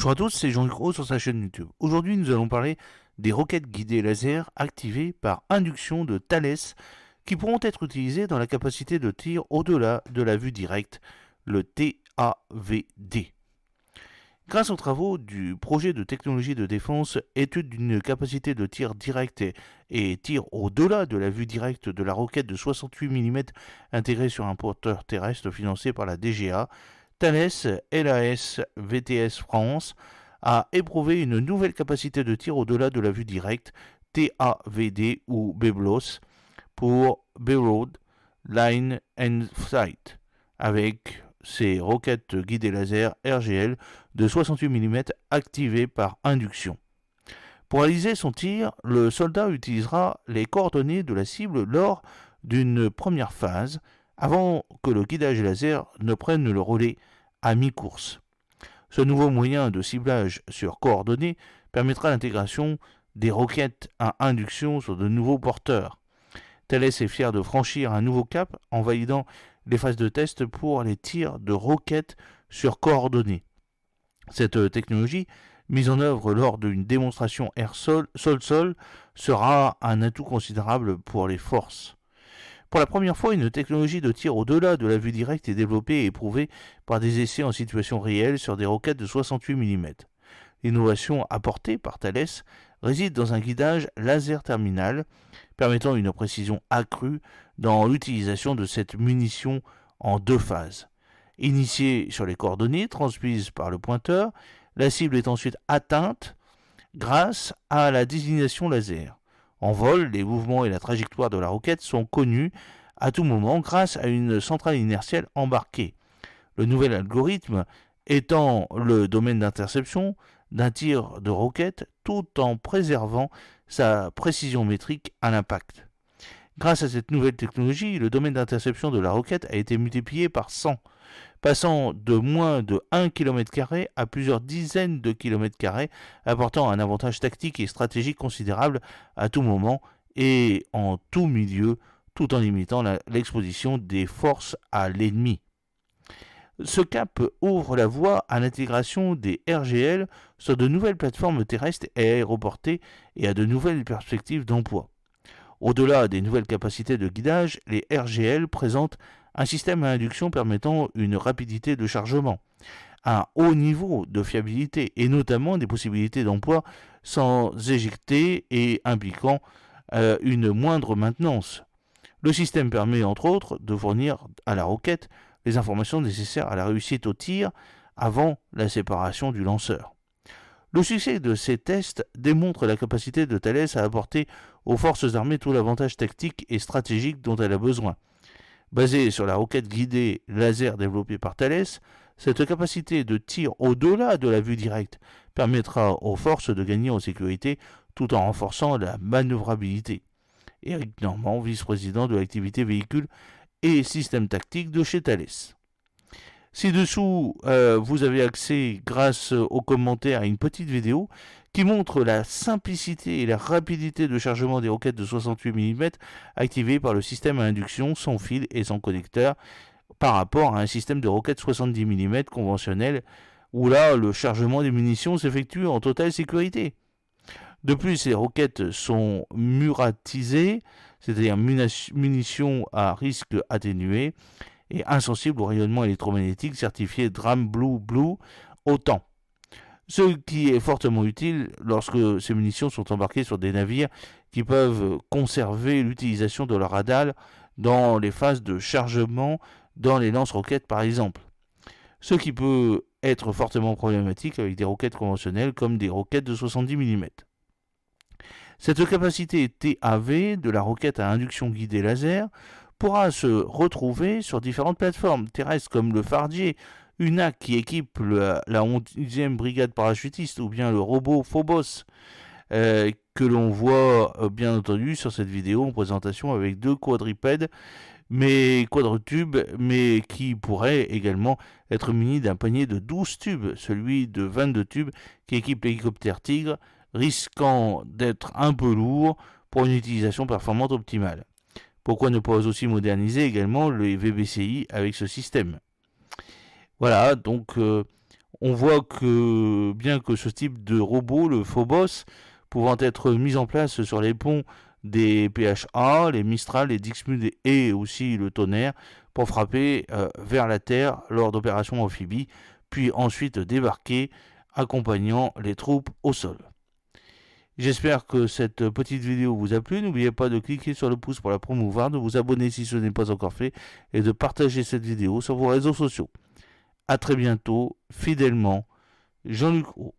Bonjour à tous, c'est Jean-Luc Rose sur sa chaîne YouTube. Aujourd'hui, nous allons parler des roquettes guidées laser activées par induction de Thales qui pourront être utilisées dans la capacité de tir au-delà de la vue directe, le TAVD. Grâce aux travaux du projet de technologie de défense, étude d'une capacité de tir direct et tir au-delà de la vue directe de la roquette de 68 mm intégrée sur un porteur terrestre financé par la DGA, Thales LAS VTS France a éprouvé une nouvelle capacité de tir au-delà de la vue directe, TAVD ou BBLOS, pour Broad Line and Sight, avec ses roquettes guidées laser RGL de 68 mm activées par induction. Pour réaliser son tir, le soldat utilisera les coordonnées de la cible lors d'une première phase, avant que le guidage laser ne prenne le relais à mi-course. Ce nouveau moyen de ciblage sur coordonnées permettra l'intégration des roquettes à induction sur de nouveaux porteurs. Thales est fier de franchir un nouveau cap en validant les phases de test pour les tirs de roquettes sur coordonnées. Cette technologie, mise en œuvre lors d'une démonstration air-sol-sol-sol, sera un atout considérable pour les forces. Pour la première fois, une technologie de tir au-delà de la vue directe est développée et éprouvée par des essais en situation réelle sur des roquettes de 68 mm. L'innovation apportée par Thales réside dans un guidage laser terminal permettant une précision accrue dans l'utilisation de cette munition en deux phases. Initiée sur les coordonnées transmises par le pointeur, la cible est ensuite atteinte grâce à la désignation laser. En vol, les mouvements et la trajectoire de la roquette sont connus à tout moment grâce à une centrale inertielle embarquée. Le nouvel algorithme étend le domaine d'interception d'un tir de roquette tout en préservant sa précision métrique à l'impact. Grâce à cette nouvelle technologie, le domaine d'interception de la roquette a été multiplié par 100, passant de moins de 1 km² à plusieurs dizaines de km², apportant un avantage tactique et stratégique considérable à tout moment et en tout milieu, tout en limitant l'exposition des forces à l'ennemi. Ce cap ouvre la voie à l'intégration des RGL sur de nouvelles plateformes terrestres et aéroportées et à de nouvelles perspectives d'emploi. Au-delà des nouvelles capacités de guidage, les RGL présentent un système à induction permettant une rapidité de chargement, un haut niveau de fiabilité et notamment des possibilités d'emploi sans éjecter et impliquant une moindre maintenance. Le système permet entre autres de fournir à la roquette les informations nécessaires à la réussite au tir avant la séparation du lanceur. Le succès de ces tests démontre la capacité de Thales à apporter aux forces armées tout l'avantage tactique et stratégique dont elle a besoin. Basée sur la roquette guidée laser développée par Thales, cette capacité de tir au-delà de la vue directe permettra aux forces de gagner en sécurité tout en renforçant la manœuvrabilité. Éric Normand, vice-président de l'activité véhicule et système tactique de chez Thales. Ci-dessous, vous avez accès, grâce aux commentaires, à une petite vidéo qui montre la simplicité et la rapidité de chargement des roquettes de 68 mm activées par le système à induction sans fil et sans connecteur par rapport à un système de roquettes 70 mm conventionnel où là, le chargement des munitions s'effectue en totale sécurité. De plus, les roquettes sont muratisées, c'est-à-dire munitions à risque atténué et insensibles au rayonnement électromagnétique certifié DRAM Blue OTAN. Ce qui est fortement utile lorsque ces munitions sont embarquées sur des navires qui peuvent conserver l'utilisation de leur radar dans les phases de chargement dans les lance-roquettes par exemple. Ce qui peut être fortement problématique avec des roquettes conventionnelles comme des roquettes de 70 mm. Cette capacité TAV de la roquette à induction guidée laser pourra se retrouver sur différentes plateformes terrestres comme le Fardier, UNAC qui équipe la 11e brigade parachutiste ou bien le robot Phobos que l'on voit bien entendu sur cette vidéo en présentation avec deux quadrupèdes quadrotubes, mais qui pourrait également être muni d'un panier de 12 tubes, celui de 22 tubes qui équipe l'hélicoptère Tigre, risquant d'être un peu lourd pour une utilisation performante optimale. Pourquoi ne pas aussi moderniser également le VBCI avec ce système? Voilà, donc On voit que bien que ce type de robot, le Phobos, pouvant être mis en place sur les ponts des PHA, les Mistral, les Dixmude et aussi le Tonnerre, pour frapper vers la Terre lors d'opérations amphibies, puis ensuite débarquer, accompagnant les troupes au sol. J'espère que cette petite vidéo vous a plu. N'oubliez pas de cliquer sur le pouce pour la promouvoir, de vous abonner si ce n'est pas encore fait et de partager cette vidéo sur vos réseaux sociaux. A très bientôt, fidèlement, Jean-Luc Roux.